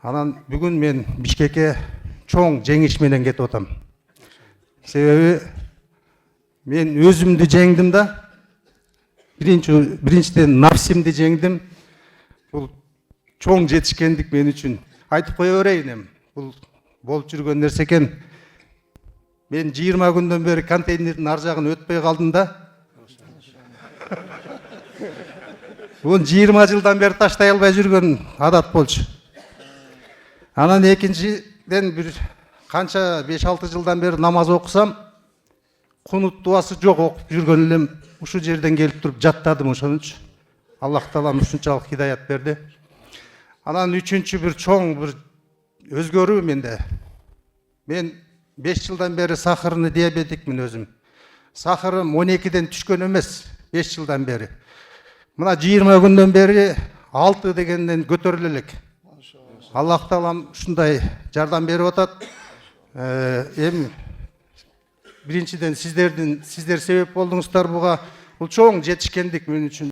Анан бүгүн мен Бишкекке чоң жеңиш менен кетип атам. Себеби мен өзүмдү жеңдим да, биринчиден нафсимди жеңдим. Бул чоң жетишкендик мен үчүн. Айтып кое берейин эми. Бул болуп жүргөн нерсе экен. Мен 20 күндөн бери контейнердин ар жагын өтпөй калдым да. Бул 20 жылдан бери таштай албай жүргөн адат болчу. Анан экинчиден бир канча 5-6 жылдан бери намаз окусам, кунут дуасы жок окуп жүргөн элем ушул жерден келип туруп жаттадым ошонучу. Аллах таалам ушунчалык хидаят берди. Анан үчүнчү бир чоң бир өзгөрүү менде. Мен 5 жылдан бери сахарный диабетикмин өзүм. Сахарым 12ден түшкөн эмес 5 жылдан бери. Мына 20 күндөн бери 6 дегенден көтөрүлө элек. Аллах таалам ушундай жардам берип атат. Эми биринчиден сиздер себеп болдуңуздар буга. Бул чоң жетишкендик мен үчүн.